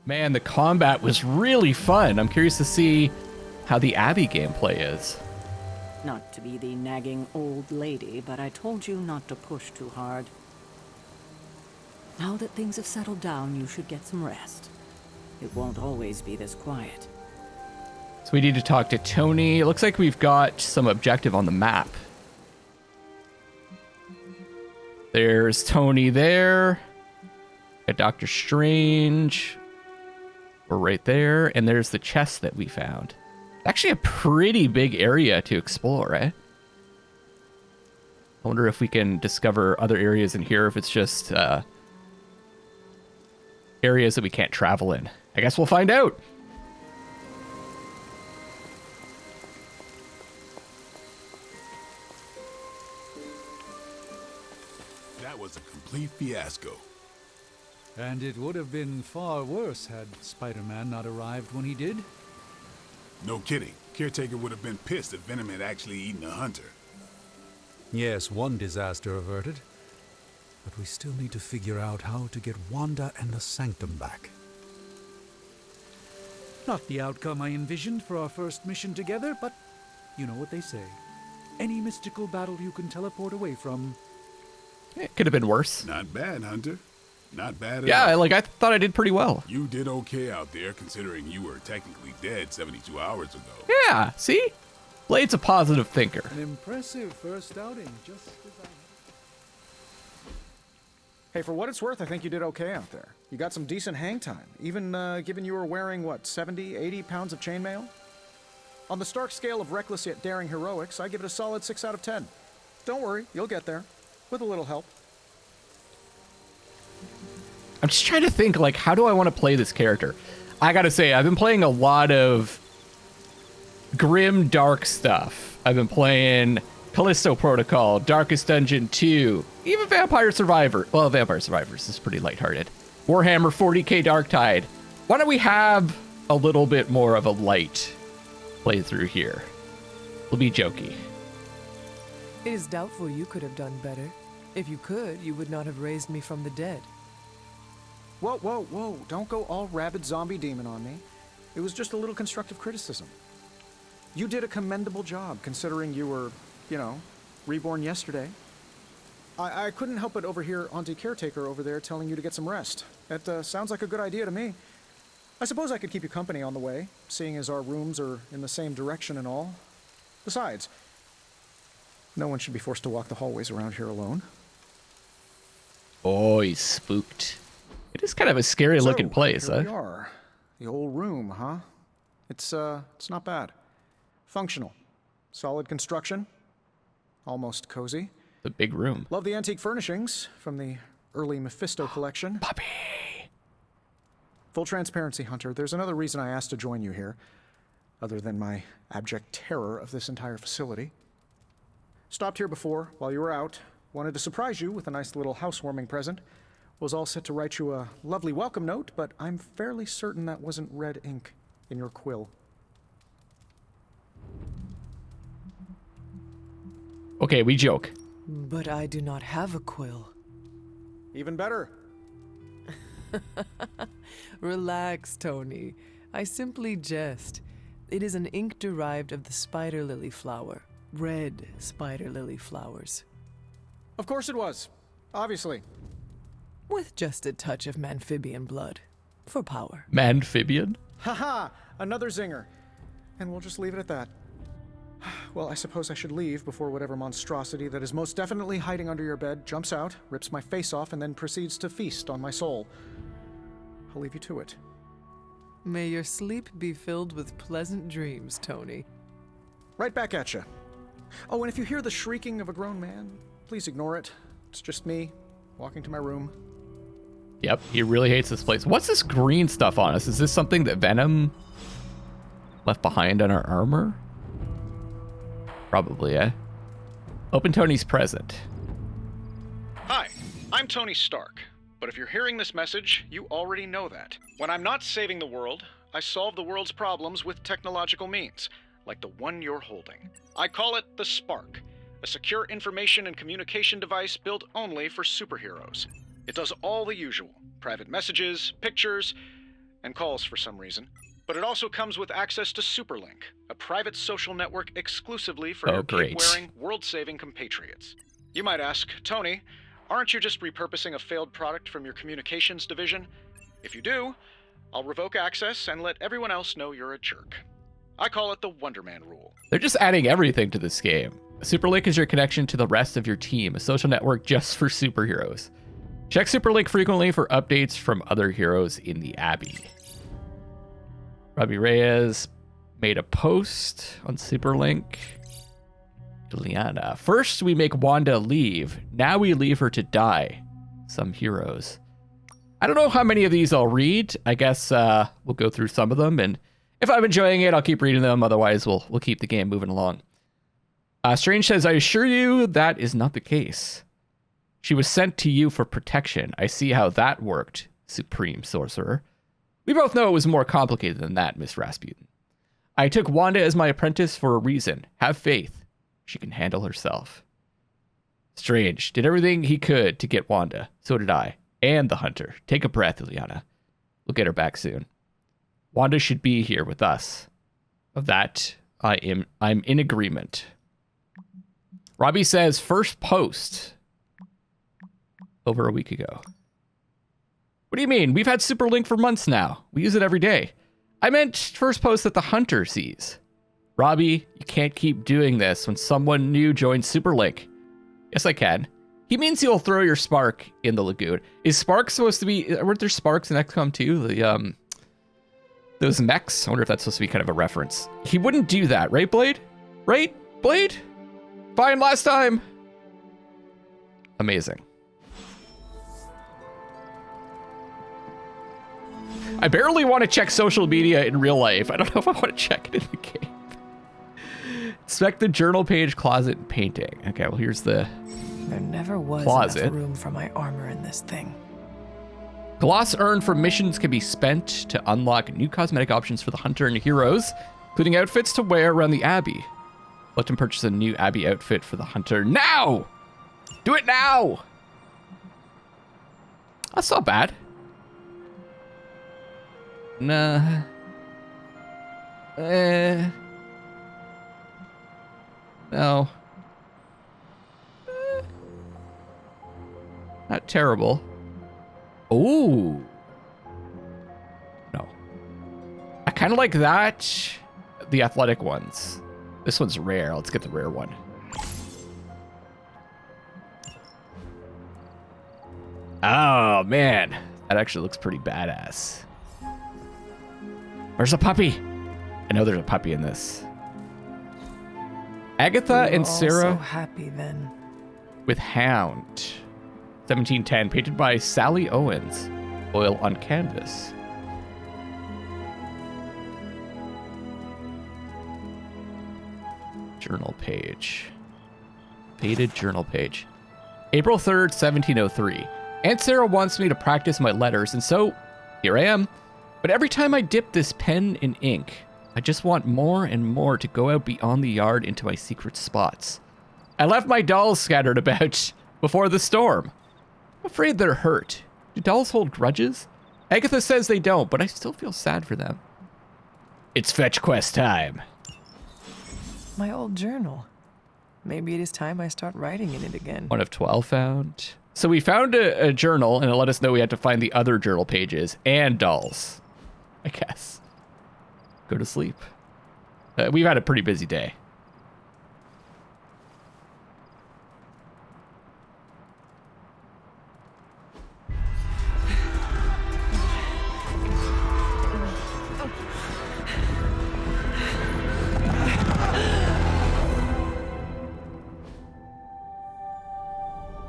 Man, the combat was really fun. I'm curious to see how the Abby gameplay is. Not to be the nagging old lady, but I told you not to push too hard. Now that things have settled down, you should get some rest. It won't always be this quiet. So we need to talk to Tony. It looks like we've got some objective on the map. There's Tony there. Got Doctor Strange. We're right there. And there's the chest that we found. Actually a pretty big area to explore, eh? I wonder if we can discover other areas in here, if it's just areas that we can't travel in. I guess we'll find out. That was a complete fiasco. And it would have been far worse had Spider-Man not arrived when he did. No kidding. Caretaker would have been pissed if Venom had actually eaten a hunter. Yes, one disaster averted. But we still need to figure out how to get Wanda and the Sanctum back. Not the outcome I envisioned for our first mission together, but you know what they say. Any mystical battle you can teleport away from. It could have been worse. Not bad, Hunter. Not bad at all. Yeah, like I thought I did pretty well. You did okay out there, considering you were technically dead 72 hours ago. Yeah, see? Blade's a positive thinker. An impressive first outing, just as I... Hey, for what it's worth, I think you did okay out there. You got some decent hang time, even given you were wearing, what, 70, 80 pounds of chainmail? On the Stark scale of reckless yet daring heroics, I give it a solid 6 out of 10. Don't worry, you'll get there, with a little help. I'm just trying to think, like, how do I want to play this character? I gotta say, I've been playing a lot of grim, dark stuff. I've been playing Callisto Protocol, Darkest Dungeon 2, even Vampire Survivor. Well, Vampire Survivors is pretty lighthearted. Warhammer 40k Darktide. Why don't we have a little bit more of a light playthrough here? We'll be jokey. It is doubtful you could have done better. If you could, you would not have raised me from the dead. Whoa, whoa, whoa, don't go all rabid zombie demon on me. It was just a little constructive criticism. You did a commendable job, considering you were, you know, reborn yesterday. I couldn't help but overhear Auntie Caretaker over there telling you to get some rest. That sounds like a good idea to me. I suppose I could keep you company on the way, seeing as our rooms are in the same direction and all. Besides, no one should be forced to walk the hallways around here alone. Oh, he's spooked. It is kind of a scary looking place, here huh? we are. The old room, huh? It's not bad. Functional. Solid construction. Almost cozy. The big room. Love the antique furnishings from the early Mephisto collection. Puppy. Full transparency, Hunter. There's another reason I asked to join you here, other than my abject terror of this entire facility. Stopped here before, while you were out. Wanted to surprise you with a nice little housewarming present. Was all set to write you a lovely welcome note, but I'm fairly certain that wasn't red ink in your quill. Okay, we joke. But I do not have a quill. Even better. Relax, Tony. I simply jest. It is an ink derived of the spider lily flower. Red spider lily flowers. Of course it was. Obviously. With just a touch of amphibian blood. For power. Manphibian? Haha! Another zinger. And we'll just leave it at that. Well, I suppose I should leave before whatever monstrosity that is most definitely hiding under your bed jumps out, rips my face off, and then proceeds to feast on my soul. I'll leave you to it. May your sleep be filled with pleasant dreams, Tony. Right back at you. Oh, and if you hear the shrieking of a grown man, please ignore it. It's just me, walking to my room. Yep, he really hates this place. What's this green stuff on us? Is this something that Venom left behind on our armor? Probably, eh? Open Tony's present. Hi, I'm Tony Stark. But if you're hearing this message, you already know that. When I'm not saving the world, I solve the world's problems with technological means, like the one you're holding. I call it the Spark, a secure information and communication device built only for superheroes. It does all the usual: private messages, pictures, and calls for some reason. But it also comes with access to Superlink, a private social network exclusively for your cape-wearing, world-saving compatriots. You might ask, Tony, aren't you just repurposing a failed product from your communications division? If you do, I'll revoke access and let everyone else know you're a jerk. I call it the Wonder Man rule. They're just adding everything to this game. Superlink is your connection to the rest of your team, a social network just for superheroes. Check Superlink frequently for updates from other heroes in the Abbey. Robbie Reyes made a post on Superlink. Juliana. First, we make Wanda leave. Now we leave her to die. Some heroes. I don't know how many of these I'll read. I guess we'll go through some of them, and if I'm enjoying it, I'll keep reading them. Otherwise, we'll keep the game moving along. Strange says, I assure you that is not the case. She was sent to you for protection. I see how that worked, Supreme Sorcerer. We both know it was more complicated than that, Miss Rasputin. I took Wanda as my apprentice for a reason. Have faith. She can handle herself. Strange did everything he could to get Wanda. So did I. And the Hunter. Take a breath, Ileana. We'll get her back soon. Wanda should be here with us. Of that, I'm in agreement. Robbie says, first post. Over a week ago. What do you mean? We've had Superlink for months now. We use it every day. I meant first post that the Hunter sees. Robbie, you can't keep doing this when someone new joins Superlink. Yes, I can. He means he'll throw your spark in the lagoon. Is spark supposed to be... Weren't there sparks in XCOM 2? Those mechs? I wonder if that's supposed to be kind of a reference. He wouldn't do that, right, Blade? Right, Blade? Fine last time. Amazing. I barely want to check social media in real life. I don't know if I want to check it in the game. Inspect the journal page, closet, and painting. Okay, well, here's the There never was closet. enough room for my armor in this thing. Gloss earned from missions can be spent to unlock new cosmetic options for the Hunter and heroes, including outfits to wear around the Abbey. Let him purchase a new Abbey outfit for the Hunter now! Do it now! That's not bad. Nah. No. Not terrible. Ooh. No. I kind of like that. The athletic ones. This one's rare. Let's get the rare one. Oh, man. That actually looks pretty badass. Where's the puppy? I know there's a puppy in this. Agatha and Sarah. So happy then. With Hound. 1710, painted by Sally Owens. Oil on canvas. Journal page. Faded journal page. April 3rd, 1703. Aunt Sarah wants me to practice my letters, and so here I am. But every time I dip this pen in ink, I just want more and more to go out beyond the yard into my secret spots. I left my dolls scattered about before the storm. I'm afraid they're hurt. Do dolls hold grudges? Agatha says they don't, but I still feel sad for them. It's fetch quest time. My old journal. Maybe it is time I start writing in it again. 1 of 12 found. So we found a journal, and it let us know we had to find the other journal pages and dolls, I guess. Go to sleep. We've had a pretty busy day.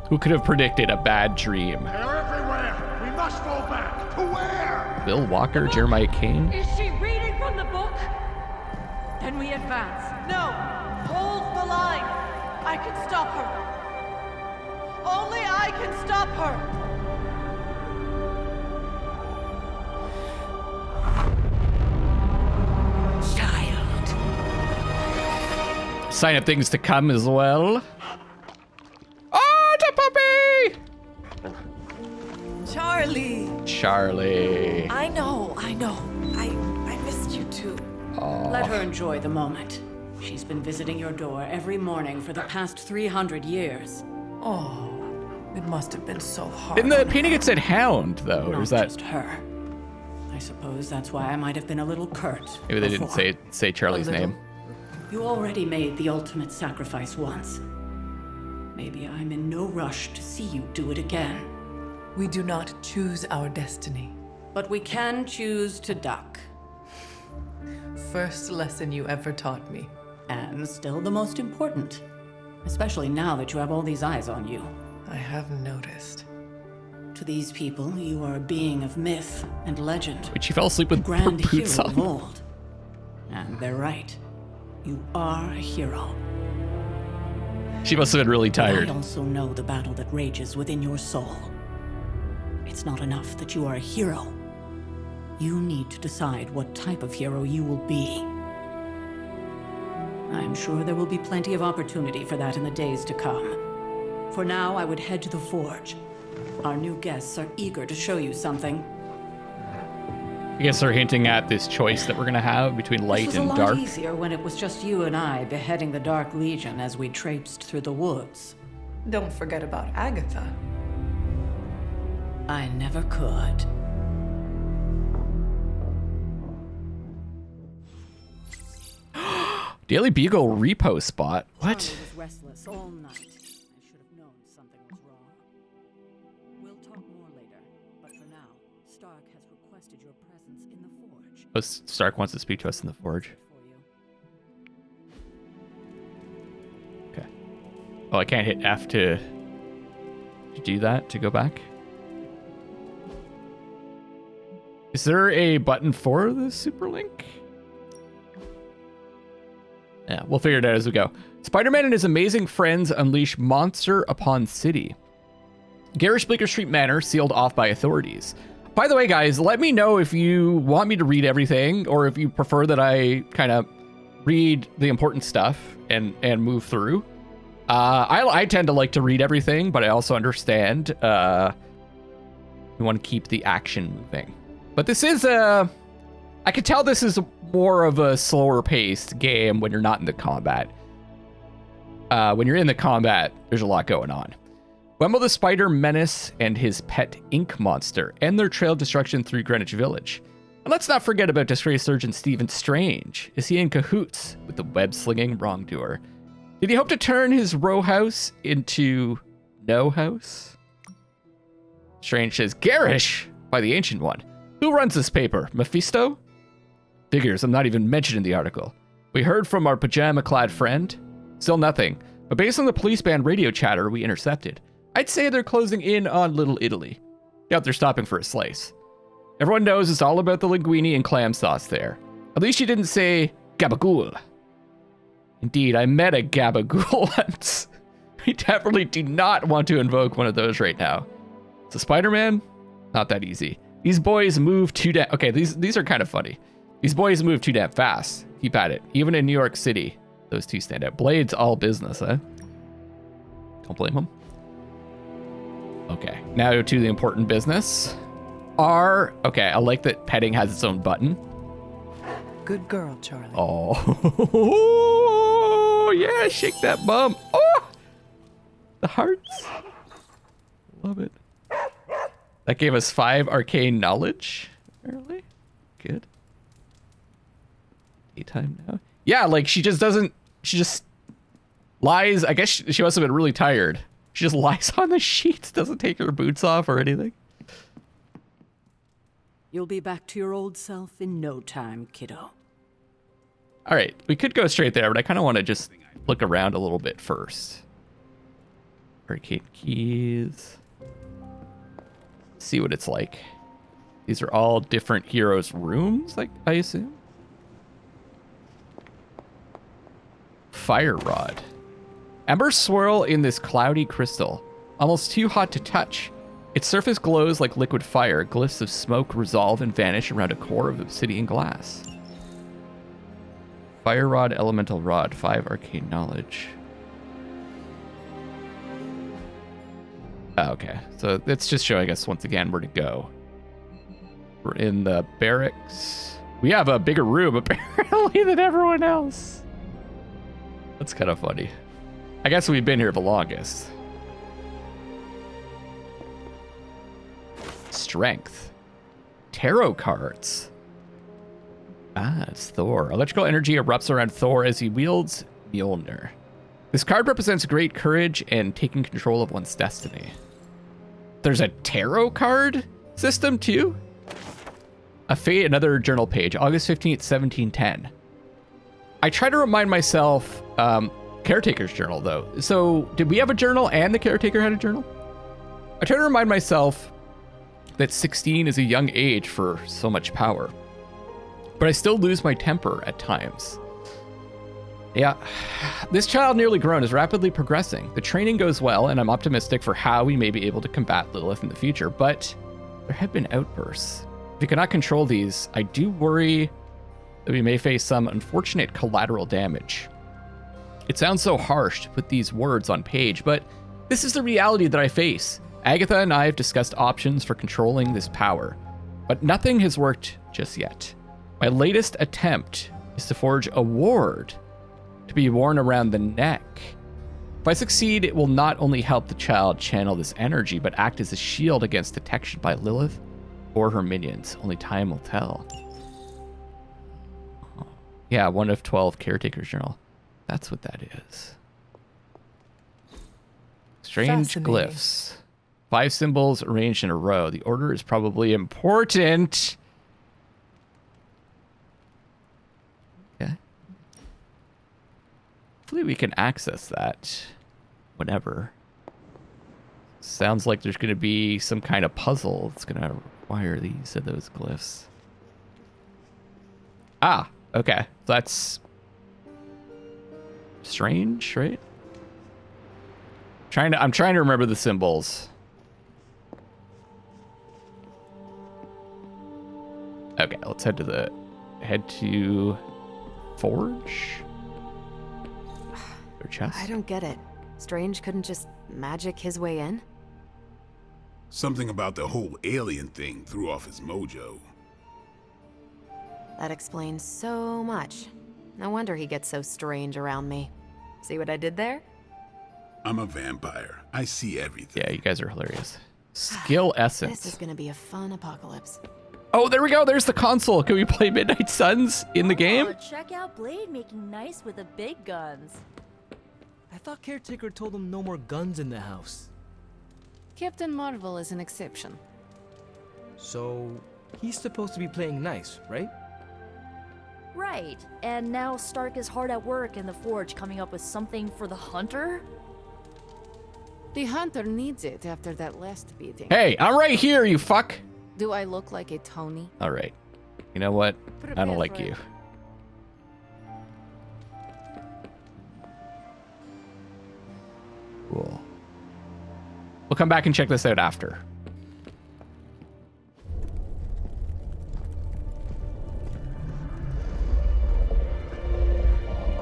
Who could have predicted a bad dream? They're everywhere! We must fall back! To where? Bill Walker, Jeremiah Kane? Is she reading from the book? Then we advance. No! Hold the line! I can stop her! Only I can stop her! Sign of things to come as well. Oh, it's a puppy! Charlie! Charlie. I know. I missed you too. Let her enjoy the moment. She's been visiting your door every morning for the past 300 years. Oh, it must have been so hard. In the on painting her. it said hound, though. Or Not is that... just her. I suppose that's why I might have been a little curt. Maybe they didn't before. say Charlie's A little. name. You already made the ultimate sacrifice once. Maybe I'm in no rush to see you do it again. We do not choose our destiny. But we can choose to duck. First lesson you ever taught me. And still the most important. Especially now that you have all these eyes on you. I have noticed. To these people, you are a being of myth and legend. But she fell asleep with her Grand boots hero of on. old. And they're right. You are a hero. She must have been really tired. I also know the battle that rages within your soul. It's not enough that you are a hero. You need to decide what type of hero you will be. I'm sure there will be plenty of opportunity for that in the days to come. For now, I would head to the forge. Our new guests are eager to show you something. I guess they're hinting at this choice that we're gonna have between light This was and a lot dark. easier when it was just you and I beheading the Dark Legion as we traipsed through the woods. Don't forget about Agatha. I never could. Daily Beagle repo spot. What? Charlie was restless all night. I should have known something was wrong. We'll talk more later, but for now, Stark has requested your presence in the forge. Oh, Stark wants to speak to us in the forge. For you. Okay. Oh, I can't hit F to do that, to go back? Is there a button for the super link? Yeah, we'll figure it out as we go. Spider-Man and his amazing friends unleash monster upon city. Garish Bleecker Street Manor sealed off by authorities. By the way, guys, let me know if you want me to read everything or if you prefer that I kind of read the important stuff and move through. I tend to like to read everything, but I also understand we want to keep the action moving. But this is I could tell this is more of a slower paced game when you're not in the combat. When you're in the combat, there's a lot going on. Wemble the Spider Menace and his pet ink monster end their trail of destruction through Greenwich Village. And let's not forget about disgraced Surgeon Stephen Strange. Is he in cahoots with the web-slinging wrongdoer? Did he hope to turn his row house into no house? Strange says, Garish, by the Ancient One. Who runs this paper? Mephisto? Figures, I'm not even mentioned in the article. We heard from our pajama-clad friend. Still nothing. But based on the police band radio chatter we intercepted, I'd say they're closing in on Little Italy. Doubt they're stopping for a slice. Everyone knows it's all about the linguine and clam sauce there. At least you didn't say gabagool. Indeed, I met a gabagool once. We definitely do not want to invoke one of those right now. So Spider-Man? Not that easy. These boys move too damn... Okay, these are kind of funny. These boys move too damn fast. Keep at it. Even in New York City, those two stand out. Blade's all business, huh? Don't blame him. Okay, now to the important business. Okay, I like that petting has its own button. Good girl, Charlie. Oh, yeah, shake that bum. Oh, the hearts. Love it. That gave us 5 arcane knowledge, apparently. Good. Daytime now. Yeah, like she just lies. I guess she must have been really tired. She just lies on the sheets, doesn't take her boots off or anything. You'll be back to your old self in no time, kiddo. All right, we could go straight there, but I kind of want to just look around a little bit first. Arcade keys. See what it's like. These are all different heroes' rooms, like I assume. Fire rod. Embers swirl in this cloudy crystal, almost too hot to touch. Its surface glows like liquid fire. Glyphs of smoke resolve and vanish around a core of obsidian glass. Fire rod, elemental rod, 5 arcane knowledge. Okay, so that's just showing us once again where to go. We're in the barracks. We have a bigger room apparently than everyone else. That's kind of funny. I guess we've been here the longest. Strength. Tarot cards. Ah, it's Thor. Electrical energy erupts around Thor as he wields Mjolnir. This card represents great courage and taking control of one's destiny. There's a tarot card system too? A fate, another journal page, August 15th, 1710. I try to remind myself, Caretaker's journal though. So did we have a journal and the Caretaker had a journal? I try to remind myself that 16 is a young age for so much power. But I still lose my temper at times. Yeah, this child nearly grown is rapidly progressing. The training goes well and I'm optimistic for how we may be able to combat Lilith in the future, but there have been outbursts. If we cannot control these, I do worry that we may face some unfortunate collateral damage. It sounds so harsh to put these words on page, but this is the reality that I face. Agatha and I have discussed options for controlling this power, but nothing has worked just yet. My latest attempt is to forge a ward to be worn around the neck. If I succeed, it will not only help the child channel this energy, but act as a shield against detection by Lilith or her minions. Only time will tell. Yeah, 1 of 12 Caretaker's journal. That's what that is. Strange glyphs. 5 symbols arranged in a row. The order is probably important. Okay. Hopefully we can access that whenever. Sounds like there's going to be some kind of puzzle that's going to require these of those glyphs. Ah, okay. That's strange, right? I'm trying to remember the symbols. Okay, let's head to Forge. Their chest. I don't get it. Strange couldn't just magic his way in? Something about the whole alien thing threw off his mojo. That explains so much. No wonder he gets so strange around me. See what I did there? I'm a vampire. I see everything. Yeah, you guys are hilarious. Skill essence. This is gonna be a fun apocalypse. Oh, there we go. There's the console. Can we play Midnight Suns in the game? Check out Blade making nice with the big guns. I thought Caretaker told him no more guns in the house. Captain Marvel is an exception. So, he's supposed to be playing nice, right? Right. And now Stark is hard at work in the Forge coming up with something for the Hunter? The Hunter needs it after that last beating. Hey, I'm right here, you fuck. Do I look like a Tony? All right. You know what? I don't like you. Cool. We'll come back and check this out after.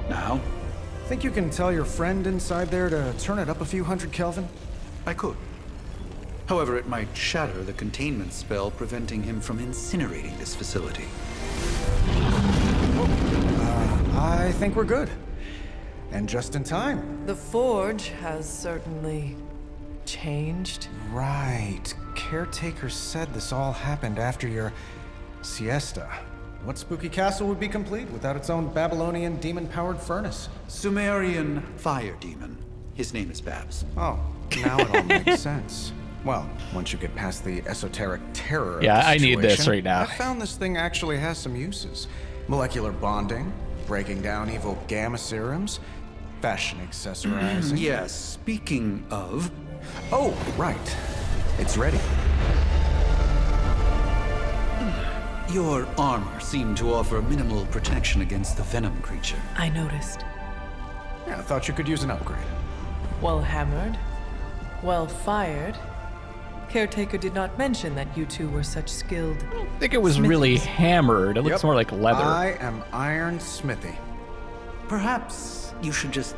Now? Think you can tell your friend inside there to turn it up a few hundred Kelvin? I could. However, it might shatter the containment spell preventing him from incinerating this facility. I think we're good. And just in time. The Forge has certainly changed. Right. Caretaker said this all happened after your siesta. What spooky castle would be complete without its own Babylonian demon-powered furnace? Sumerian fire demon. His name is Babs. Oh, now it all makes sense. Well, once you get past the esoteric terror of the I need this situation, right now. I found this thing actually has some uses. Molecular bonding, breaking down evil gamma serums, fashion accessorizing. Yes, speaking of... Oh, right. It's ready. Your armor seemed to offer minimal protection against the venom creature. I noticed. Yeah, I thought you could use an upgrade. Well hammered, well fired. Caretaker did not mention that you two were such skilled. I think it was really hammered. It looks more like leather. I am Iron Smithy. Perhaps you should just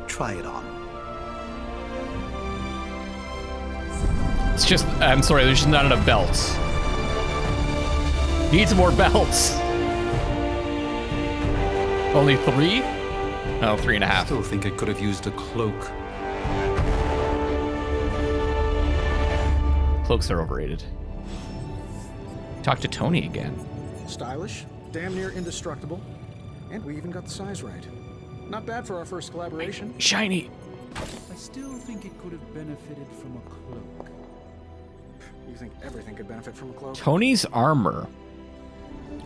try it on. It's just, I'm sorry, there's just not enough belts. Needs more belts. Only 3? No, 3.5. Still think it could have used a cloak. Cloaks are overrated. Talk to Tony again. Stylish, damn near indestructible, and we even got the size right. Not bad for our first collaboration. Shiny. I still think it could have benefited from a cloak. You think everything could benefit from a cloak? Tony's armor.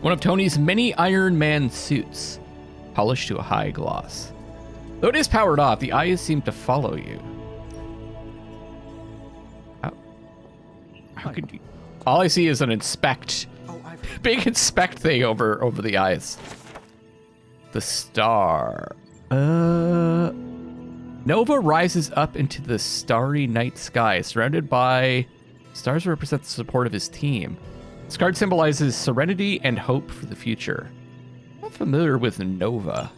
One of Tony's many Iron Man suits. Polished to a high gloss. Though it is powered off, the eyes seem to follow you. How could you? All I see is an inspect. Big inspect thing over the eyes. The star. Nova rises up into the starry night sky, surrounded by stars that represent the support of his team. This card symbolizes serenity and hope for the future. I'm not familiar with Nova.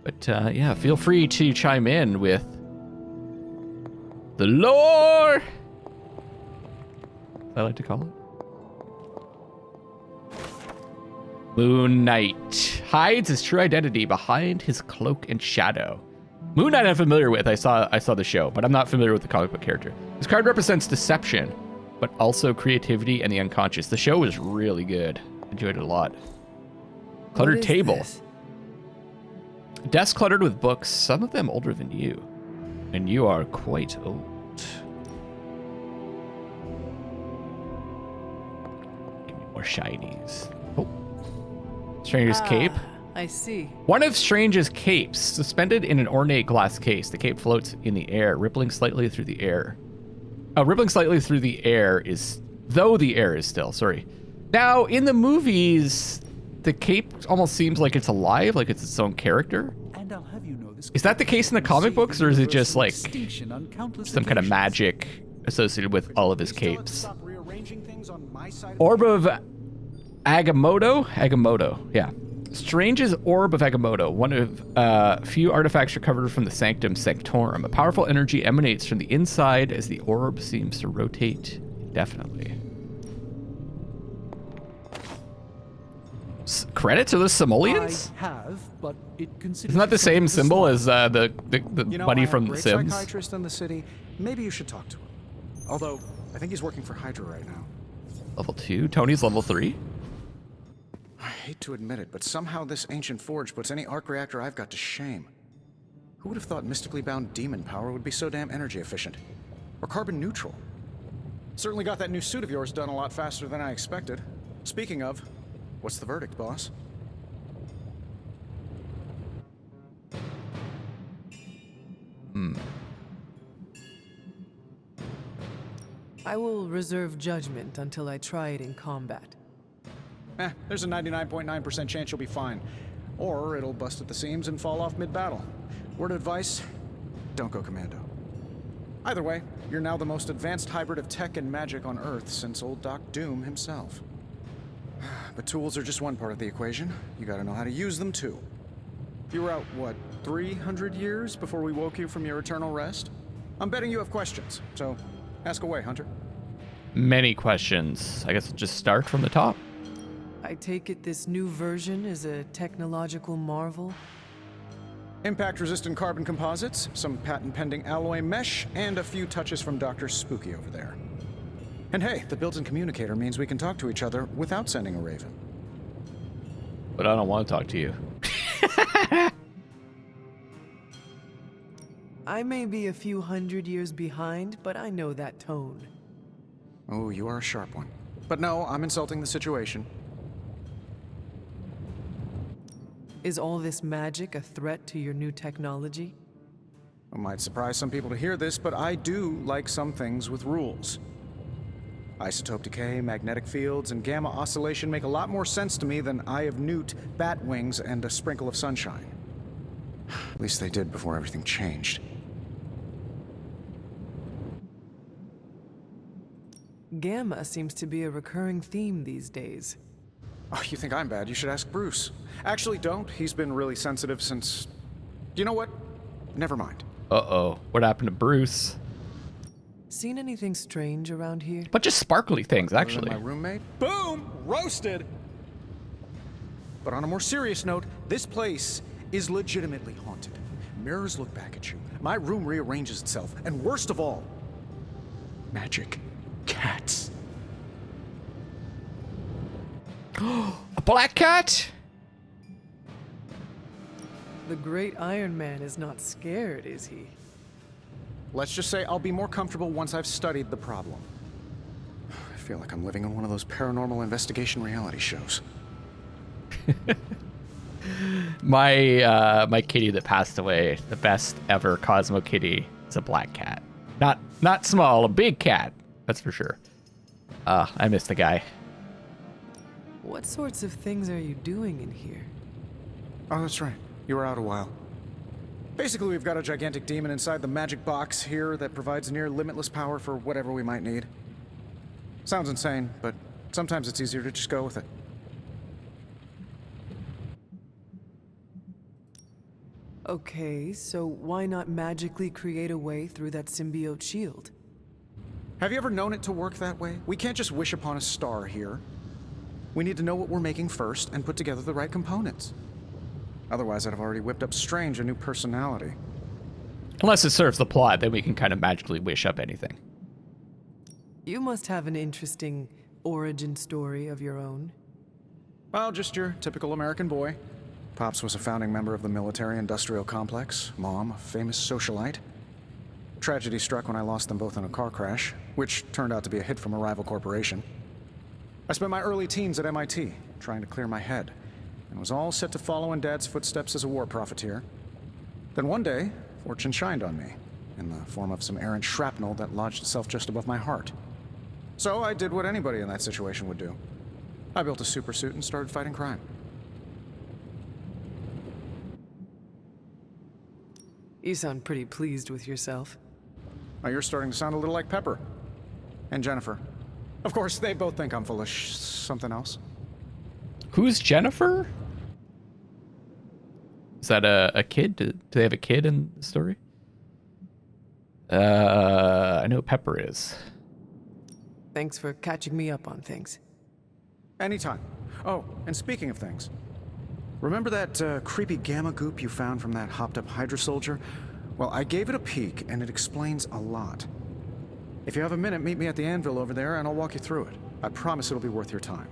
But yeah, feel free to chime in with the lore, I like to call it. Moon Knight hides his true identity behind his cloak and shadow. Moon Knight I'm familiar with. I saw the show, but I'm not familiar with the comic book character. This card represents deception, but also creativity and the unconscious. The show was really good. Enjoyed it a lot. Cluttered table. This? Desk cluttered with books, some of them older than you. And you are quite old. Give me more shinies. Oh. Stranger's cape. I see. One of Strange's capes, suspended in an ornate glass case. The cape floats in the air, rippling slightly through the air. Rippling slightly through the air is... Though the air is still, sorry. Now, in the movies, the cape almost seems like it's alive, like it's its own character. And I'll have you know this. Is that the case in the comic books, or is it just like some kind of magic associated with all of his capes? Orb of Agamotto? Agamotto, yeah. Strange's Orb of Agamotto, one of few artifacts recovered from the Sanctum Sanctorum. A powerful energy emanates from the inside as the orb seems to rotate indefinitely. Credits? Are those simoleons? I have, but it Isn't that the same symbol as the buddy from The Sims? Psychiatrist in the city. Maybe you should talk to him. Although, I think he's working for Hydra right now. Level 2? Tony's level 3? I hate to admit it, but somehow this ancient forge puts any arc reactor I've got to shame. Who would have thought mystically bound demon power would be so damn energy efficient? Or carbon neutral? Certainly got that new suit of yours done a lot faster than I expected. Speaking of, what's the verdict, boss? I will reserve judgment until I try it in combat. There's a 99.9% chance you'll be fine. Or it'll bust at the seams and fall off mid-battle. Word of advice, don't go commando. Either way, you're now the most advanced hybrid of tech and magic on Earth since old Doc Doom himself. But tools are just one part of the equation. You gotta know how to use them too. You were out, what, 300 years before we woke you from your eternal rest? I'm betting you have questions, so ask away, Hunter. Many questions. I guess we'll just start from the top. I take it this new version is a technological marvel? Impact-resistant carbon composites, some patent-pending alloy mesh, and a few touches from Dr. Spooky over there. And hey, the built-in communicator means we can talk to each other without sending a raven. But I don't want to talk to you. I may be a few hundred years behind, but I know that tone. Oh, you are a sharp one. But no, I'm insulting the situation. Is all this magic a threat to your new technology? It might surprise some people to hear this, but I do like some things with rules. Isotope decay, magnetic fields, and gamma oscillation make a lot more sense to me than Eye of Newt, bat wings, and a sprinkle of sunshine. At least they did before everything changed. Gamma seems to be a recurring theme these days. Oh, you think I'm bad? You should ask Bruce. Actually, don't. He's been really sensitive since... You know what? Never mind. Uh-oh. What happened to Bruce? Seen anything strange around here? But just sparkly things, Other than actually. my roommate? Boom! Roasted! But on a more serious note, this place is legitimately haunted. Mirrors look back at you. My room rearranges itself. And worst of all, magic cats. A black cat? The great Iron Man is not scared, is he? Let's just say I'll be more comfortable once I've studied the problem. I feel like I'm living in one of those paranormal investigation reality shows. My kitty that passed away, the best ever Cosmo kitty, is a black cat. Not small, a big cat. That's for sure. I miss the guy. What sorts of things are you doing in here? Oh, that's right. You were out a while. Basically, we've got a gigantic demon inside the magic box here that provides near limitless power for whatever we might need. Sounds insane, but sometimes it's easier to just go with it. Okay, so why not magically create a way through that symbiote shield? Have you ever known it to work that way? We can't just wish upon a star here. We need to know what we're making first and put together the right components. Otherwise, I'd have already whipped up Strange a new personality. Unless it serves the plot, then we can kind of magically wish up anything. You must have an interesting origin story of your own. Well, just your typical American boy. Pops was a founding member of the military-industrial complex. Mom, a famous socialite. Tragedy struck when I lost them both in a car crash, which turned out to be a hit from a rival corporation. I spent my early teens at MIT, trying to clear my head, and was all set to follow in Dad's footsteps as a war profiteer. Then one day, fortune shined on me, in the form of some errant shrapnel that lodged itself just above my heart. So I did what anybody in that situation would do. I built a supersuit and started fighting crime. You sound pretty pleased with yourself. Oh, you're starting to sound a little like Pepper. And Jennifer. Of course, they both think I'm full of something else. Who's Jennifer? Is that a kid? Do they have a kid in the story? I know Pepper is. Thanks for catching me up on things. Anytime. Oh, and speaking of things, remember that creepy gamma goop you found from that hopped-up Hydra soldier? Well, I gave it a peek, and it explains a lot. If you have a minute, meet me at the anvil over there, and I'll walk you through it. I promise it'll be worth your time.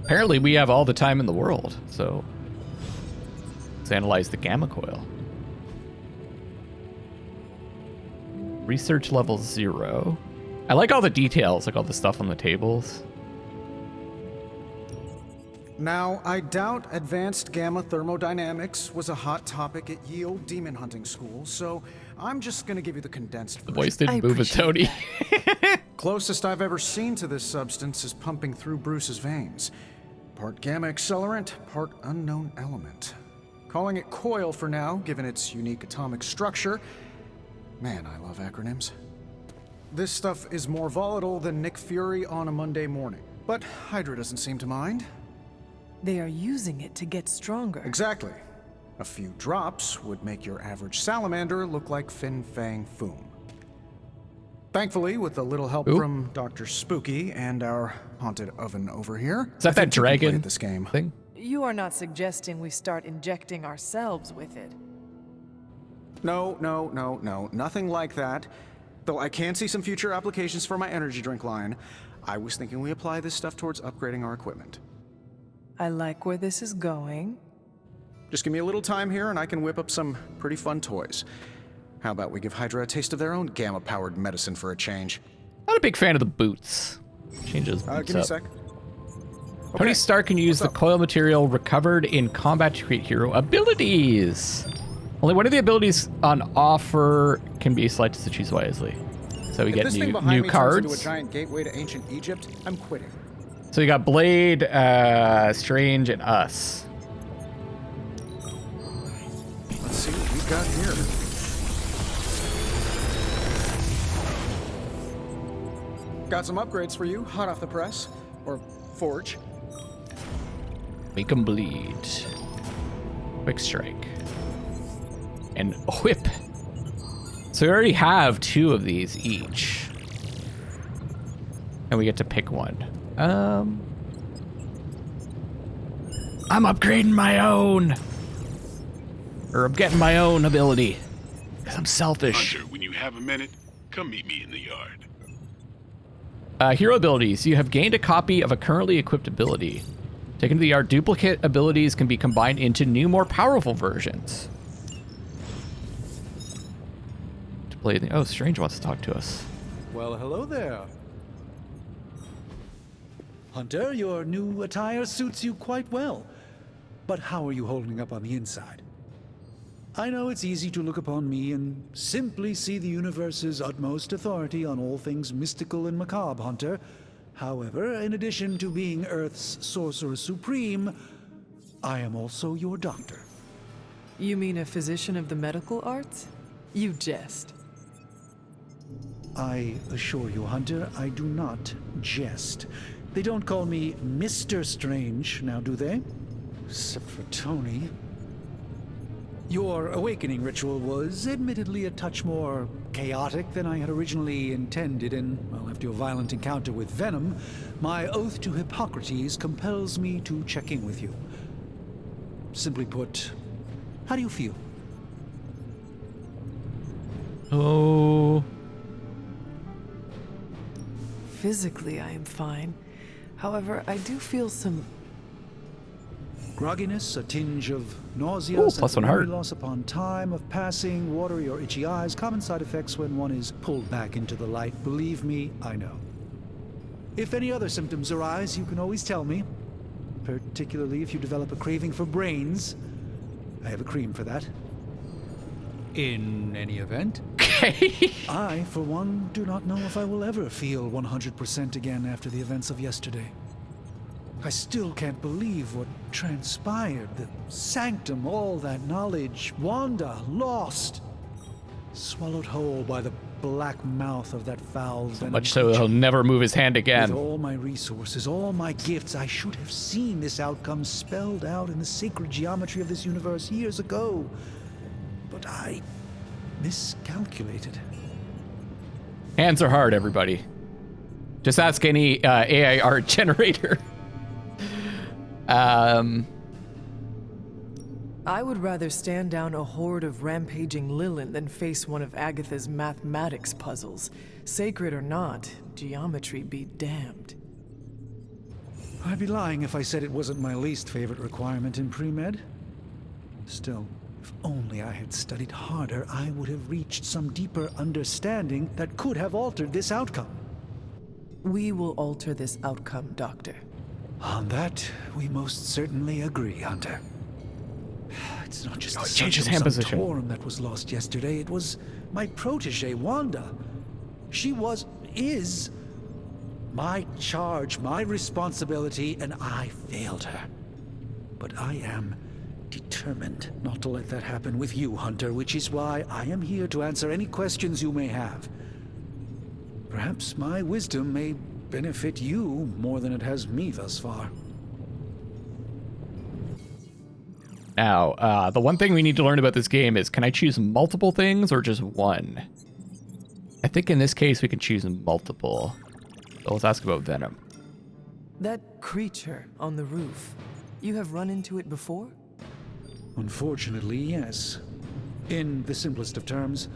Apparently, we have all the time in the world, so let's analyze the gamma coil. Research level 0. I like all the details, like all the stuff on the tables. Now, I doubt advanced gamma thermodynamics was a hot topic at Ye Olde Demon Hunting School, so I'm just gonna give you the condensed version. The voice didn't move with Tony. Closest I've ever seen to this substance is pumping through Bruce's veins. Part gamma accelerant, part unknown element. Calling it coil for now, given its unique atomic structure. Man, I love acronyms. This stuff is more volatile than Nick Fury on a Monday morning. But Hydra doesn't seem to mind. They are using it to get stronger. Exactly. A few drops would make your average salamander look like Fin Fang Foom. Thankfully, with a little help from Dr. Spooky and our haunted oven over here, is that dragon this game thing? You are not suggesting we start injecting ourselves with it. No, nothing like that. Though I can see some future applications for my energy drink line. I was thinking we apply this stuff towards upgrading our equipment. I like where this is going. Just give me a little time here and I can whip up some pretty fun toys. How about we give Hydra a taste of their own gamma-powered medicine for a change? Not a big fan of the boots. Changes boots give me a up. sec. Tony Stark can use the coil material recovered in combat to create hero abilities. Only one of the abilities on offer can be selected to choose wisely. So we get new cards. Into a giant gateway to ancient Egypt, I'm quitting. So you got Blade, Strange, and Us. Let's see what we've got here. Got some upgrades for you, hot off the press. Or forge. Make 'em bleed. Quick strike. And whip. So we already have 2 of these each. And we get to pick one. I'm upgrading my own. Or I'm getting my own ability. Because I'm selfish. Hunter, when you have a minute, come meet me in the yard. Hero abilities. You have gained a copy of a currently equipped ability. Taken to the yard, duplicate abilities can be combined into new, more powerful versions. To play the... Oh, Strange wants to talk to us. Well, hello there. Hunter, your new attire suits you quite well. But how are you holding up on the inside? I know it's easy to look upon me and simply see the universe's utmost authority on all things mystical and macabre, Hunter. However, in addition to being Earth's sorcerer supreme, I am also your doctor. You mean a physician of the medical arts? You jest. I assure you, Hunter, I do not jest. They don't call me Mr. Strange, now do they? Except for Tony. Your awakening ritual was admittedly a touch more chaotic than I had originally intended, and, well, after your violent encounter with Venom, my oath to Hippocrates compels me to check in with you. Simply put, how do you feel? Oh. Physically, I am fine. However, I do feel some... grogginess, a tinge of nausea, Ooh, plus 1 heart. loss upon time of passing, watery or itchy eyes, common side effects when one is pulled back into the light. Believe me, I know. If any other symptoms arise, you can always tell me. Particularly if you develop a craving for brains. I have a cream for that. In any event, I, for one, do not know if I will ever feel 100% again after the events of yesterday. I still can't believe what transpired. The sanctum, all that knowledge, Wanda lost. Swallowed whole by the black mouth of that foul venom Much so he'll never move his hand again. With all my resources, all my gifts, I should have seen this outcome spelled out in the sacred geometry of this universe years ago. But I miscalculated. Hands are hard, everybody. Just ask any AI art generator. I would rather stand down a horde of rampaging Lilith than face one of Agatha's mathematics puzzles. Sacred or not, geometry be damned. I'd be lying if I said it wasn't my least favorite requirement in pre-med. Still, if only I had studied harder, I would have reached some deeper understanding that could have altered this outcome. We will alter this outcome, Doctor. On that, we most certainly agree, Hunter. It's not just the change his hand position. Sanctum that was lost yesterday. It was my protege, Wanda. She is my charge, my responsibility, and I failed her. But I am determined not to let that happen with you, Hunter, which is why I am here to answer any questions you may have. Perhaps my wisdom may benefit you more than it has me thus far. Now, the one thing we need to learn about this game is, can I choose multiple things or just one? I think in this case we can choose multiple. So let's ask about Venom. That creature on the roof, you have run into it before? Unfortunately, yes. In the simplest of terms,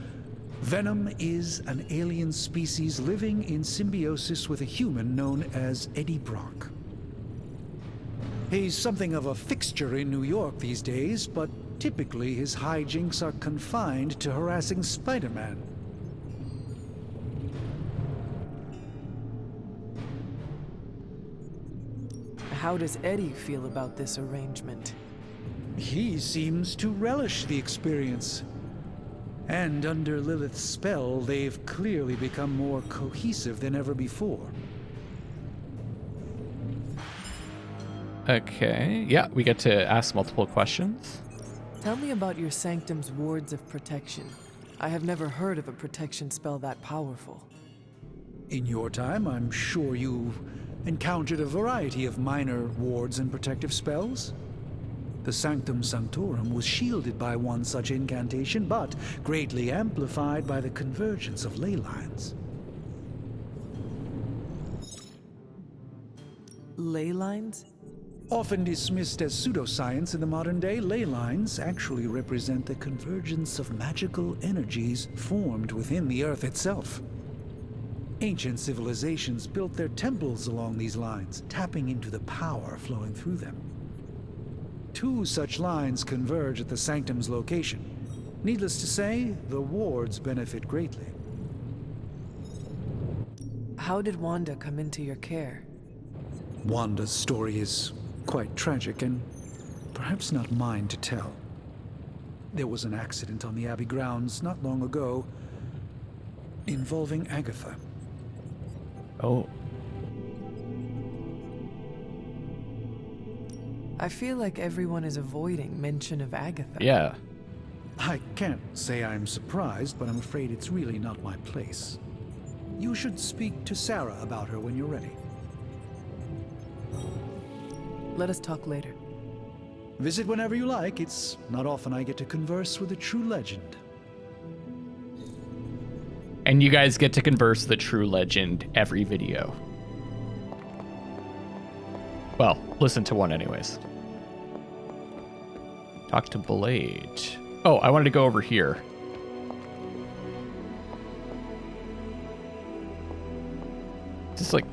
Venom is an alien species living in symbiosis with a human known as Eddie Brock. He's something of a fixture in New York these days, but typically his hijinks are confined to harassing Spider-Man. How does Eddie feel about this arrangement? He seems to relish the experience. And under Lilith's spell, they've clearly become more cohesive than ever before. Okay, yeah, we get to ask multiple questions. Tell me about your sanctum's wards of protection. I have never heard of a protection spell that powerful. In your time, I'm sure you've encountered a variety of minor wards and protective spells. The Sanctum Sanctorum was shielded by one such incantation, but greatly amplified by the convergence of ley lines. Ley lines? Often dismissed as pseudoscience in the modern day, ley lines actually represent the convergence of magical energies formed within the Earth itself. Ancient civilizations built their temples along these lines, tapping into the power flowing through them. 2 such lines converge at the Sanctum's location. Needless to say, the wards benefit greatly. How did Wanda come into your care? Wanda's story is quite tragic and perhaps not mine to tell. There was an accident on the Abbey grounds not long ago involving Agatha. Oh. I feel like everyone is avoiding mention of Agatha. Yeah. I can't say I'm surprised, but I'm afraid it's really not my place. You should speak to Sarah about her when you're ready. Let us talk later. Visit whenever you like. It's not often I get to converse with a true legend. And you guys get to converse with the true legend every video. Well, listen to one anyways. Talk to Blade. Oh, I wanted to go over here. Just like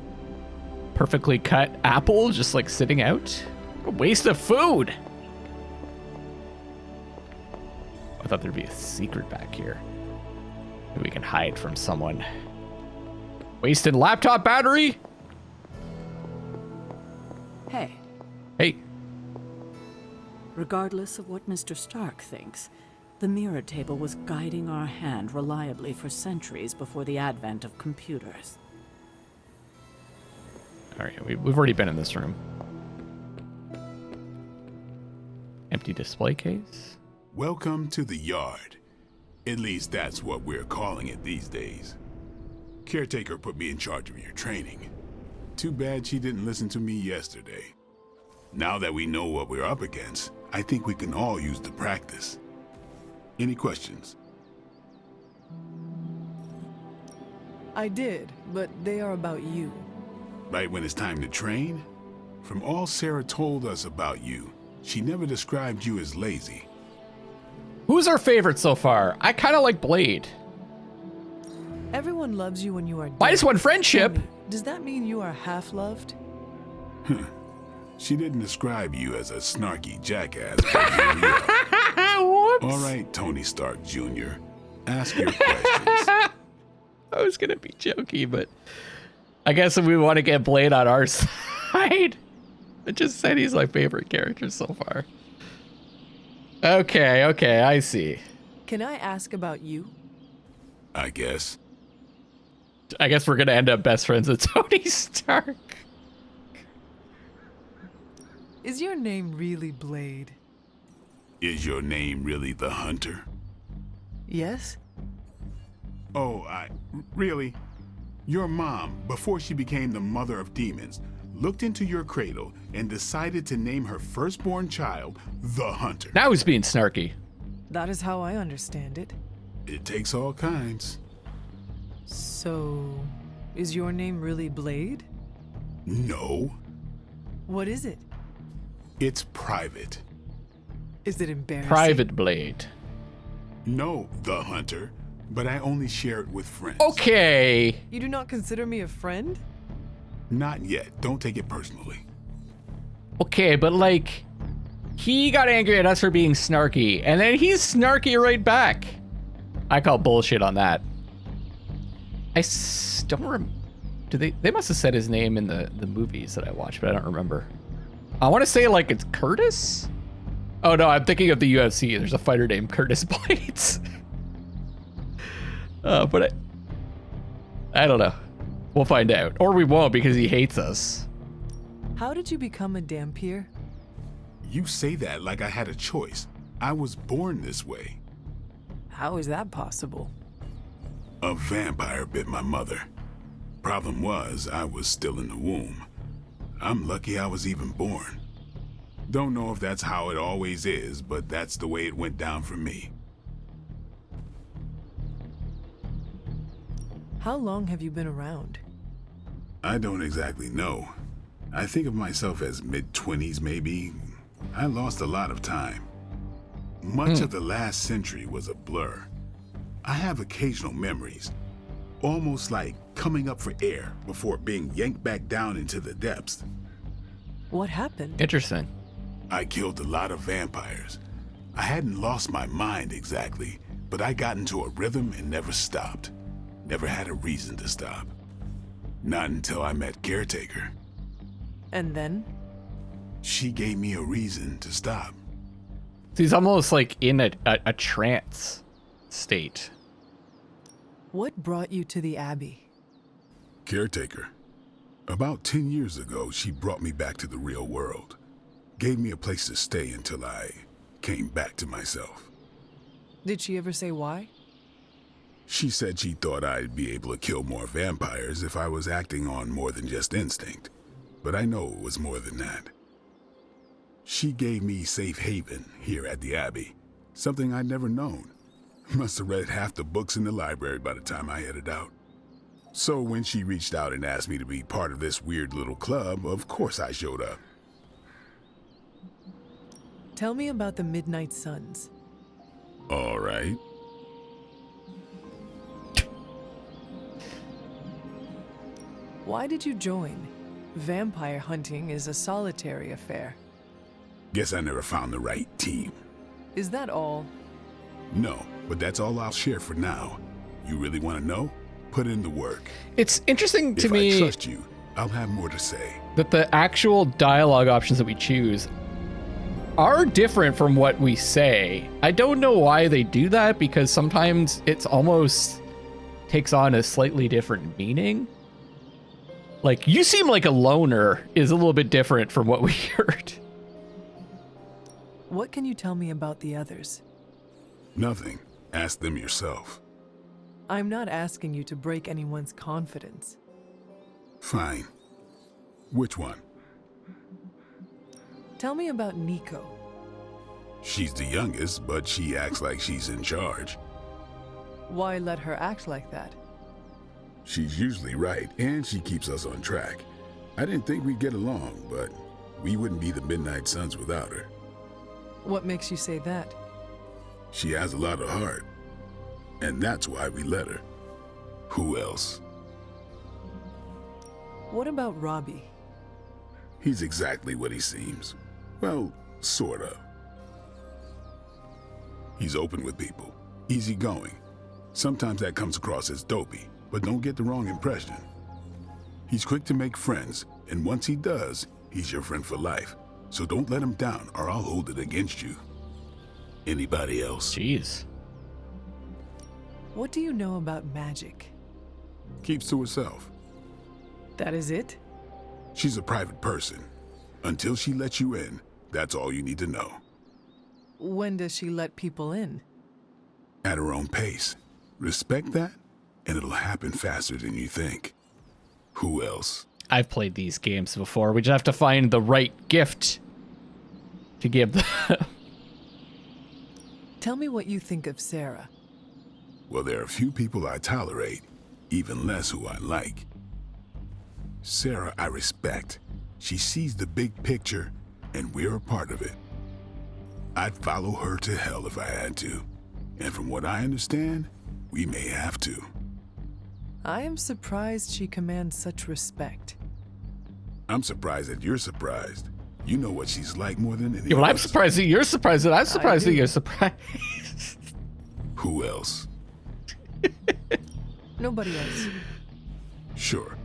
perfectly cut apple just like sitting out. A waste of food. I thought there'd be a secret back here. Maybe we can hide from someone. Wasted laptop battery? Hey. Hey. Regardless of what Mr. Stark thinks, the mirror table was guiding our hand reliably for centuries before the advent of computers. All right, we've already been in this room. Empty display case? Welcome to the yard. At least that's what we're calling it these days. Caretaker put me in charge of your training. Too bad she didn't listen to me yesterday. Now that we know what we're up against, I think we can all use the practice. Any questions? I did, but they are about you. Right when it's time to train? From all Sarah told us about you, she never described you as lazy. Who's our favorite so far? I kind of like Blade. Everyone loves you when you are dead. Minus one friendship. Does that mean you are half-loved? She didn't describe you as a snarky jackass. All right, Tony Stark Jr., ask your questions. I was going to be jokey, but I guess if we want to get Blade on our side, I just said he's my favorite character so far. Okay, I see. Can I ask about you? I guess we're going to end up best friends with Tony Stark. Is your name really Blade? Is your name really the Hunter? Yes. Oh, really? Your mom, before she became the mother of demons, looked into your cradle and decided to name her firstborn child the Hunter. Now he's being snarky. That is how I understand it. It takes all kinds. So, is your name really Blade? No. What is it? It's private. Is it embarrassing? Private Blade. No, the Hunter, but I only share it with friends. Okay. You do not consider me a friend? Not yet. Don't take it personally. Okay, but like, he got angry at us for being snarky, and then he's snarky right back. I call bullshit on that. I don't remember. They must have said his name in the movies that I watched, but I don't remember. I want to say like it's Curtis. Oh no, I'm thinking of the UFC. There's a fighter named Curtis Blades. But I don't know. We'll find out, or we won't because he hates us. How did you become a Dampier? You say that like I had a choice. I was born this way. How is that possible? A vampire bit my mother. Problem was, I was still in the womb. I'm lucky I was even born. Don't know if that's how it always is, but that's the way it went down for me. How long have you been around? I don't exactly know. I think of myself as mid-20s maybe. I lost a lot of time. Much of the last century was a blur. I have occasional memories, almost like coming up for air before being yanked back down into the depths. What happened? Interesting. I killed a lot of vampires. I hadn't lost my mind exactly, but I got into a rhythm and never stopped. Never had a reason to stop. Not until I met Caretaker. And then? She gave me a reason to stop. He's almost like in a trance state. What brought you to the Abbey? Caretaker. About 10 years ago, she brought me back to the real world. Gave me a place to stay until I came back to myself. Did she ever say why? She said she thought I'd be able to kill more vampires if I was acting on more than just instinct. But I know it was more than that. She gave me safe haven here at the Abbey, something I'd never known. Must have read half the books in the library by the time I headed out. So when she reached out and asked me to be part of this weird little club, of course I showed up. Tell me about the Midnight Suns. All right. Why did you join? Vampire hunting is a solitary affair. Guess I never found the right team. Is that all? No, but that's all I'll share for now. You really want to know? Put in the work. It's interesting to If me I trust you, I'll have more to say. that the actual dialogue options that we choose are different from what we say. I don't know why they do that, because sometimes it's almost takes on a slightly different meaning. Like, you seem like a loner is a little bit different from what we heard. What can you tell me about the others? Nothing. Ask them yourself. I'm not asking you to break anyone's confidence. Fine. Which one? Tell me about Nico. She's the youngest, but she acts like she's in charge. Why let her act like that? She's usually right, and she keeps us on track. I didn't think we'd get along, but we wouldn't be the Midnight Suns without her. What makes you say that? She has a lot of heart, and that's why we let her. Who else? What about Robbie? He's exactly what he seems. Well, sort of. He's open with people, easygoing. Sometimes that comes across as dopey, but don't get the wrong impression. He's quick to make friends, and once he does, he's your friend for life. So don't let him down, or I'll hold it against you. Anybody else? Jeez. What do you know about magic? Keeps to herself. That is it? She's a private person. Until she lets you in, that's all you need to know. When does she let people in? At her own pace. Respect that, and it'll happen faster than you think. Who else? I've played these games before. We just have to find the right gift to give them. Tell me what you think of Sarah. Well, there are a few people I tolerate, even less who I like. Sarah, I respect. She sees the big picture, and we're a part of it. I'd follow her to hell if I had to. And from what I understand, we may have to. I am surprised she commands such respect. I'm surprised that you're surprised. You know what she's like more than anyone. Yeah, well, I'm else. surprised that you're surprised that I'm surprised that you're surprised. Who else? Nobody else. Sure.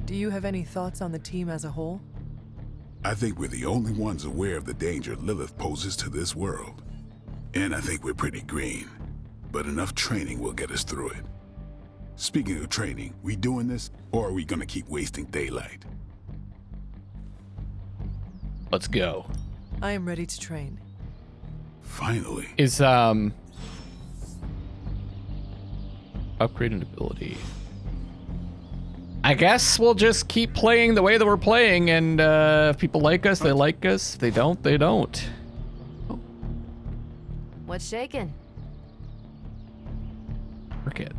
Do you have any thoughts on the team as a whole? I think we're the only ones aware of the danger Lilith poses to this world. And I think we're pretty green. But enough training will get us through it. Speaking of training, we doing this, or are we gonna keep wasting daylight? Let's go. I am ready to train. Finally. Is upgrade an ability. I guess we'll just keep playing the way that we're playing, and if people like us, they like us. If they don't, they don't. What's shaking? Cricket.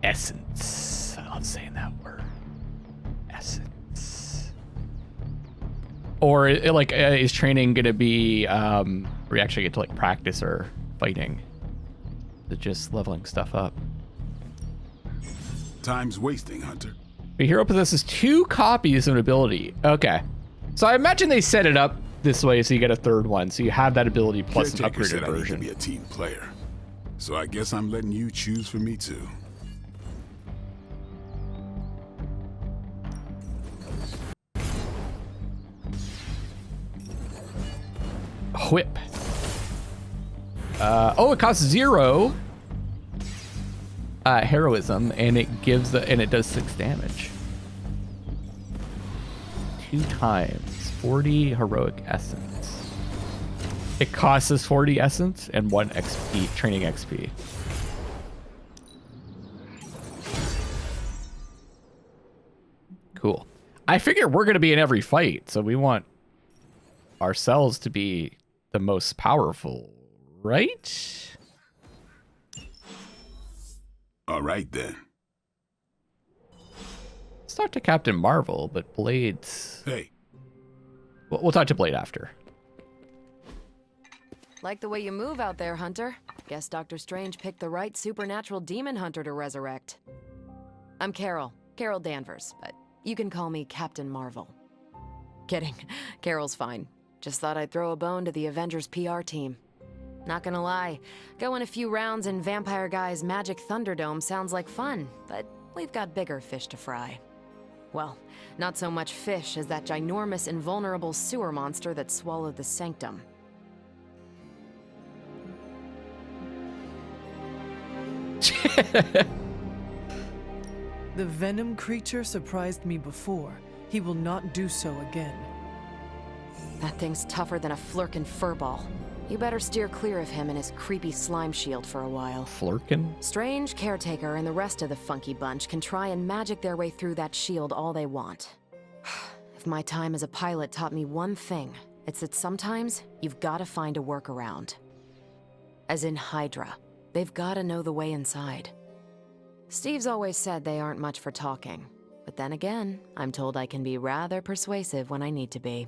Essence. I love saying that word. Essence. Or is training gonna be where you actually get to like practice or fighting? To just leveling stuff up. Time's wasting, Hunter. The hero possesses 2 copies of an ability. Okay. So I imagine they set it up this way so you get a 3rd one. So you have that ability plus an Caretaker upgraded said I need to version. be a team player. So I guess I'm letting you choose for me too. Whip. It costs 0 heroism, and it does 6 damage. 2 times 40 heroic essence. It costs us 40 essence and 1 XP, training XP. Cool. I figure we're going to be in every fight, so we want ourselves to be the most powerful, right? All right, then. Let's talk to Captain Marvel, but Blade's... Hey. We'll talk to Blade after. Like the way you move out there, Hunter. Guess Dr. Strange picked the right supernatural demon hunter to resurrect. I'm Carol Danvers, but you can call me Captain Marvel. Kidding, Carol's fine. Just thought I'd throw a bone to the Avengers PR team. Not gonna lie, going a few rounds in Vampire Guy's Magic Thunderdome sounds like fun, but we've got bigger fish to fry. Well, not so much fish as that ginormous invulnerable sewer monster that swallowed the Sanctum. The venom creature surprised me before. He will not do so again. That thing's tougher than a flirkin' furball. You better steer clear of him and his creepy slime shield for a while. Flirkin? Strange, Caretaker, and the rest of the funky bunch can try and magic their way through that shield all they want. If my time as a pilot taught me one thing, it's that sometimes you've gotta find a workaround. As in Hydra. They've gotta know the way inside. Steve's always said they aren't much for talking. But then again, I'm told I can be rather persuasive when I need to be.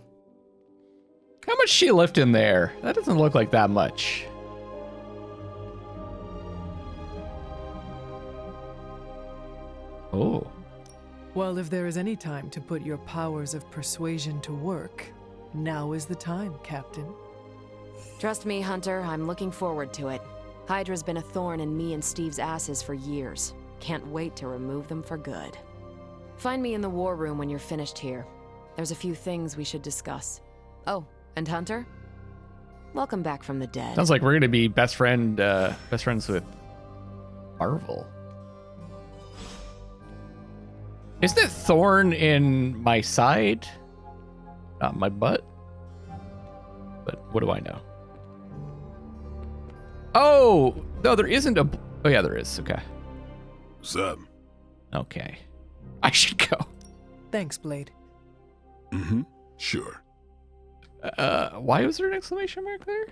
How much she lift in there? That doesn't look like that much. Oh. Well, if there is any time to put your powers of persuasion to work, now is the time, Captain. Trust me, Hunter, I'm looking forward to it. Hydra's been a thorn in me and Steve's asses for years. Can't wait to remove them for good. Find me in the war room when you're finished here. There's a few things we should discuss. Oh, and Hunter? Welcome back from the dead. Sounds like we're gonna be best friends with Marvel. Isn't it thorn in my side? Not my butt? But what do I know? Oh! No, there isn't a... Oh, yeah, there is. Okay. What's up? Okay. I should go. Thanks, Blade. Mm-hmm. Sure. Why was there an exclamation mark there?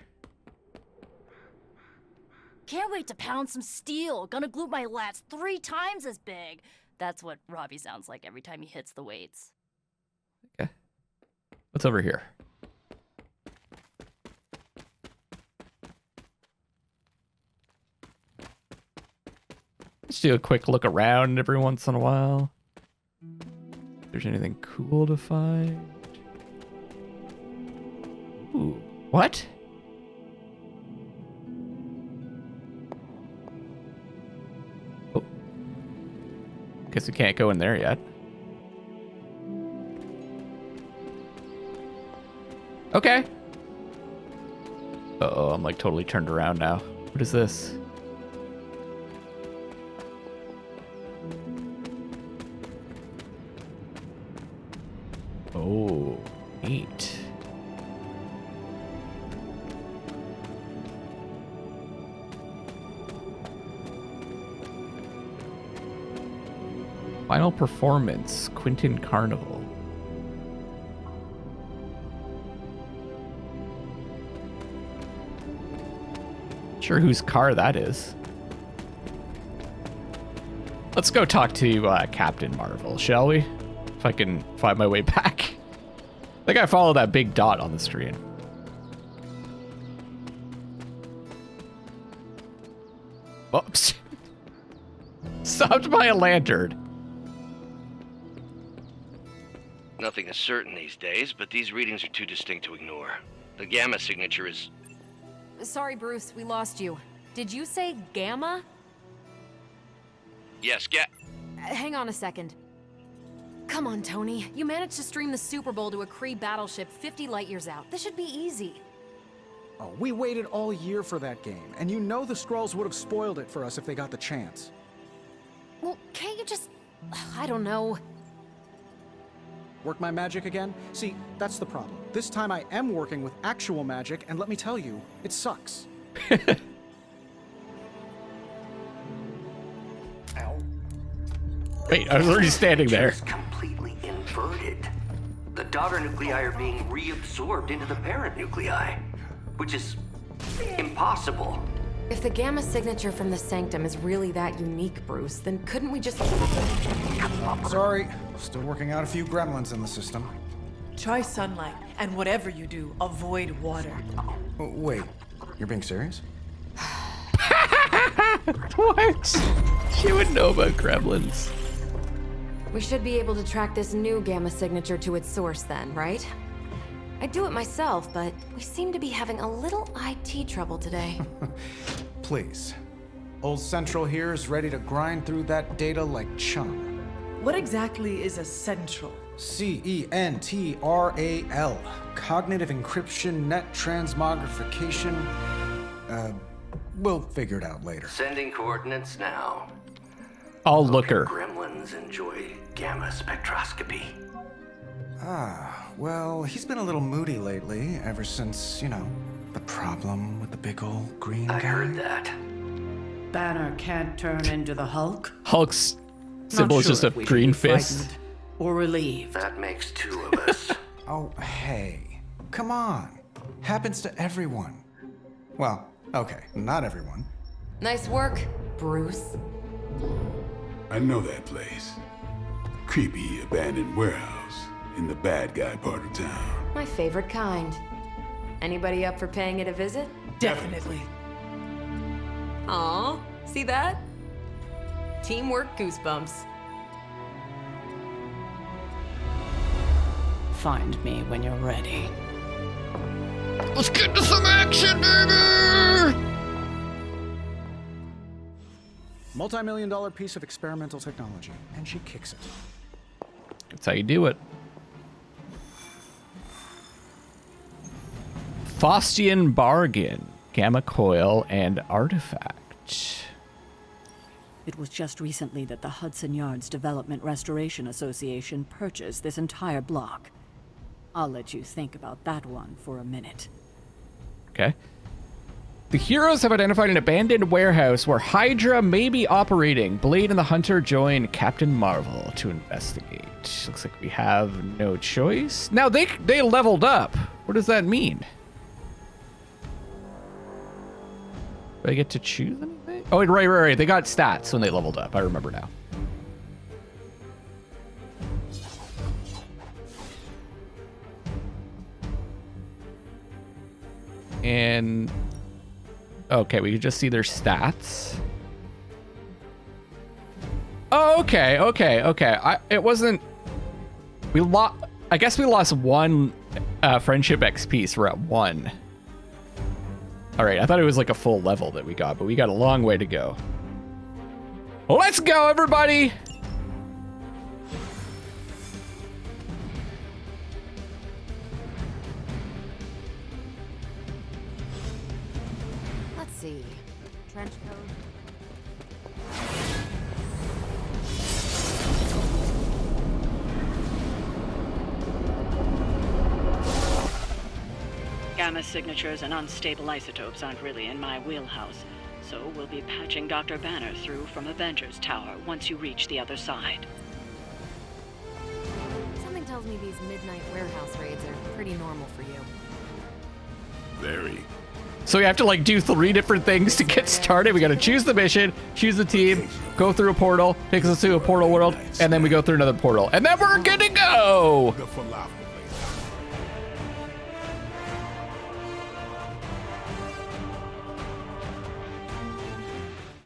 Can't wait to pound some steel. Gonna glute my lats 3 times as big. That's what Robbie sounds like every time he hits the weights. Okay. What's over here? Let's do a quick look around every once in a while. If there's anything cool to find. Ooh, what? Oh. Guess we can't go in there yet. Okay. Uh-oh, I'm like totally turned around now. What is this? Oh, neat. Final performance, Quentin Carnival. Sure whose car that is. Let's go talk to Captain Marvel, shall we? If I can find my way back. I think I follow that big dot on the screen. Oops. Stopped by a lantern. Nothing is certain these days, but these readings are too distinct to ignore. The gamma signature is... Sorry, Bruce, we lost you. Did you say gamma? Yes, Hang on a second. Come on, Tony. You managed to stream the Super Bowl to a Kree battleship 50 light years out. This should be easy. Oh, we waited all year for that game, and you know the Skrulls would have spoiled it for us if they got the chance. Well, can't you just... I don't know. Work my magic again? See, that's the problem. This time I am working with actual magic, and let me tell you, it sucks. Wait, I was already standing there. It's completely inverted. The daughter nuclei are being reabsorbed into the parent nuclei, which is impossible. If the gamma signature from the Sanctum is really that unique, Bruce, then couldn't we just... Sorry, still working out a few gremlins in the system. Try sunlight, and whatever you do, avoid water. Wait, you're being serious? What? She would know about gremlins. We should be able to track this new gamma signature to its source then, right? I'd do it myself, but we seem to be having a little IT trouble today. Please. Old Central here is ready to grind through that data like chum. What exactly is a central? CENTRAL. Cognitive encryption, net transmogrification. We'll figure it out later. Sending coordinates now. I'll look her. Gremlins enjoy gamma spectroscopy. Well, he's been a little moody lately, ever since, you know, the problem with the big old green guy. I heard that. Banner can't turn into the Hulk? Hulk's symbol is just a green fist. Or relieved. That makes two of us. Oh, hey. Come on. Happens to everyone. Well, okay, not everyone. Nice work, Bruce. I know that place. Creepy abandoned warehouse in the bad guy part of town. My favorite kind. Anybody up for paying it a visit? Definitely. Aw, see that? Teamwork goosebumps. Find me when you're ready. Let's get to some action, baby! Multi-million-dollar piece of experimental technology, and she kicks it. That's how you do it. Faustian bargain, gamma coil, and artifact. It was just recently that the Hudson Yards Development Restoration Association purchased this entire block. I'll let you think about that one for a minute. Okay. The heroes have identified an abandoned warehouse where Hydra may be operating. Blade and the Hunter join Captain Marvel to investigate. Looks like we have no choice. Now they leveled up. What does that mean? Do I get to choose anything? Oh, right. They got stats when they leveled up. I remember now. And okay, we can just see their stats. Oh, okay. It wasn't. I guess we lost one friendship XP, so we're at 1. All right, I thought it was like a full level that we got, but we got a long way to go. Let's go, everybody! Let's see. Trench coat. Gamma signatures and unstable isotopes aren't really in my wheelhouse, so we'll be patching Dr. Banner through from Avengers Tower once you reach the other side. tells me these midnight warehouse raids are pretty normal for you. Very. So we have to like do 3 different things to get started. We got to choose the mission, choose the team, go through a portal, takes us to a portal world, and then we go through another portal. And then we're good to go! The falafel.